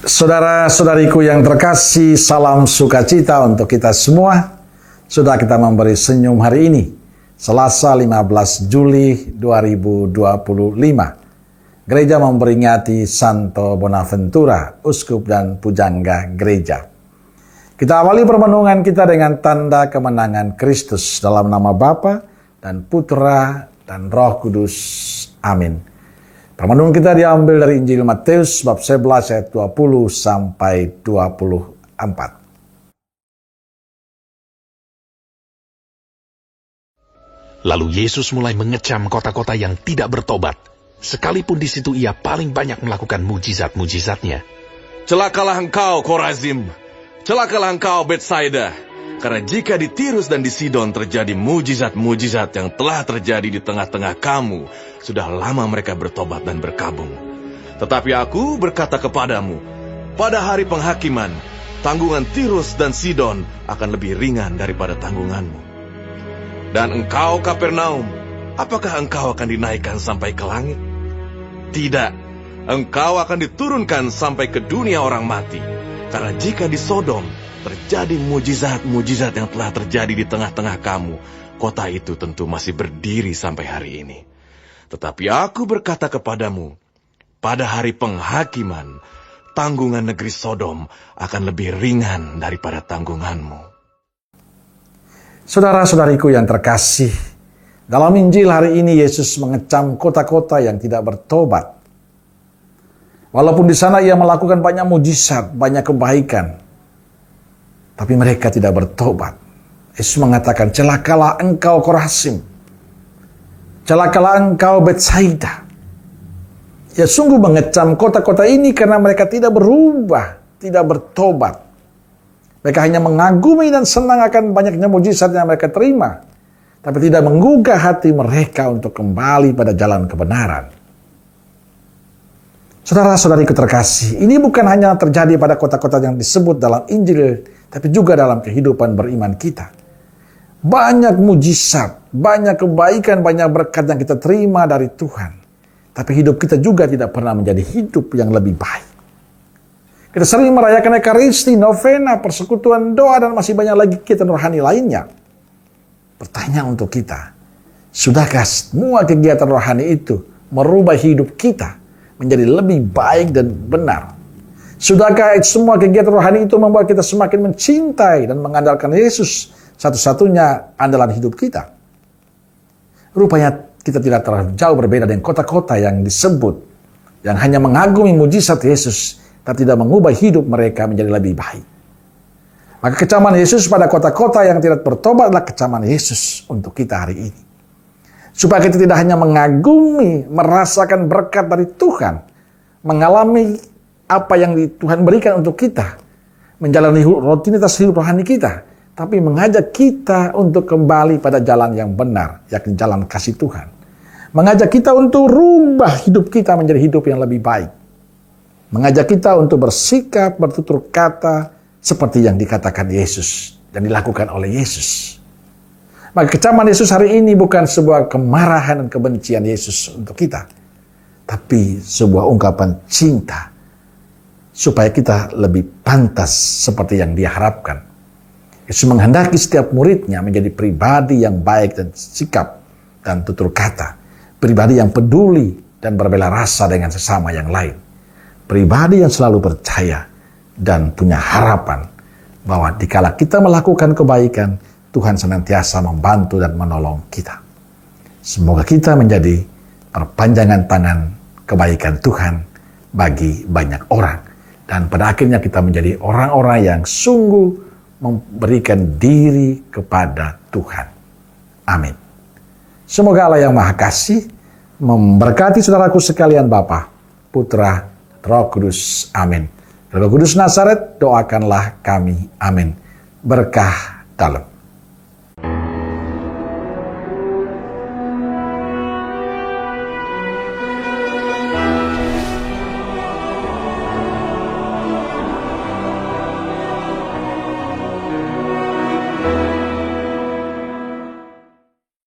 Saudara-saudariku yang terkasih, salam sukacita untuk kita semua. Sudah kita memberi senyum hari ini, Selasa 15 Juli 2025. Gereja memperingati Santo Bonaventura, Uskup dan Pujangga Gereja. Kita awali permenungan kita dengan tanda kemenangan Kristus dalam nama Bapa dan Putra dan Roh Kudus. Amin. Permenungan kita diambil dari Injil Matius bab 11 ayat 20 sampai 24. Lalu Yesus mulai mengecam kota-kota yang tidak bertobat, sekalipun di situ ia paling banyak melakukan mujizat-mujizatnya. Celakalah engkau, Korazim! Celakalah engkau, Betsaida! Karena jika di Tirus dan di Sidon terjadi mujizat-mujizat yang telah terjadi di tengah-tengah kamu, sudah lama mereka bertobat dan berkabung. Tetapi aku berkata kepadamu, pada hari penghakiman, tanggungan Tirus dan Sidon akan lebih ringan daripada tanggunganmu. Dan engkau, Kapernaum, apakah engkau akan dinaikkan sampai ke langit? Tidak, engkau akan diturunkan sampai ke dunia orang mati. Karena jika di Sodom terjadi mujizat-mujizat yang telah terjadi di tengah-tengah kamu, kota itu tentu masih berdiri sampai hari ini. Tetapi aku berkata kepadamu, pada hari penghakiman, tanggungan negeri Sodom akan lebih ringan daripada tanggunganmu. Saudara-saudariku yang terkasih, dalam Injil hari ini Yesus mengecam kota-kota yang tidak bertobat. Walaupun di sana ia melakukan banyak mujizat, banyak kebaikan, tapi mereka tidak bertobat. Yesus mengatakan, celakalah engkau Korazim, celakalah engkau Betsaida. Ya sungguh mengecam kota-kota ini karena mereka tidak berubah, tidak bertobat. Mereka hanya mengagumi dan senang akan banyaknya mujizat yang mereka terima, tapi tidak menggugah hati mereka untuk kembali pada jalan kebenaran. Saudara-saudariku terkasih, ini bukan hanya terjadi pada kota-kota yang disebut dalam Injil, tapi juga dalam kehidupan beriman kita. Banyak mujizat, banyak kebaikan, banyak berkat yang kita terima dari Tuhan. Tapi hidup kita juga tidak pernah menjadi hidup yang lebih baik. Kita sering merayakan Ekaristi, novena, persekutuan doa, dan masih banyak lagi kegiatan rohani lainnya. Pertanyaan untuk kita, sudahkah semua kegiatan rohani itu merubah hidup kita menjadi lebih baik dan benar? Sudahkah semua kegiatan rohani itu membuat kita semakin mencintai dan mengandalkan Yesus, satu-satunya andalan hidup kita? Rupanya kita tidak terlalu jauh berbeda dengan kota-kota yang disebut, yang hanya mengagumi mujizat Yesus, tapi tidak mengubah hidup mereka menjadi lebih baik. Maka kecaman Yesus pada kota-kota yang tidak bertobat adalah kecaman Yesus untuk kita hari ini. Supaya kita tidak hanya mengagumi, merasakan berkat dari Tuhan, mengalami apa yang Tuhan berikan untuk kita, menjalani rutinitas hidup rohani kita, tapi mengajak kita untuk kembali pada jalan yang benar, yakni jalan kasih Tuhan. Mengajak kita untuk rubah hidup kita menjadi hidup yang lebih baik. Mengajak kita untuk bersikap, bertutur kata seperti yang dikatakan Yesus dan dilakukan oleh Yesus. Maka kecaman Yesus hari ini bukan sebuah kemarahan dan kebencian Yesus untuk kita, tapi sebuah ungkapan cinta supaya kita lebih pantas seperti yang Dia harapkan. Yesus menghendaki setiap muridnya menjadi pribadi yang baik dan sikap dan tutur kata, pribadi yang peduli dan berbela rasa dengan sesama yang lain, pribadi yang selalu percaya dan punya harapan bahwa dikala kita melakukan kebaikan, Tuhan senantiasa membantu dan menolong kita. Semoga kita menjadi perpanjangan tangan kebaikan Tuhan bagi banyak orang. Dan pada akhirnya kita menjadi orang-orang yang sungguh memberikan diri kepada Tuhan. Amin. Semoga Allah yang Maha Kasih memberkati saudaraku sekalian, Bapa, Putra, Roh Kudus. Amin. Roh Kudus Nazaret, doakanlah kami. Amin. Berkah dalam.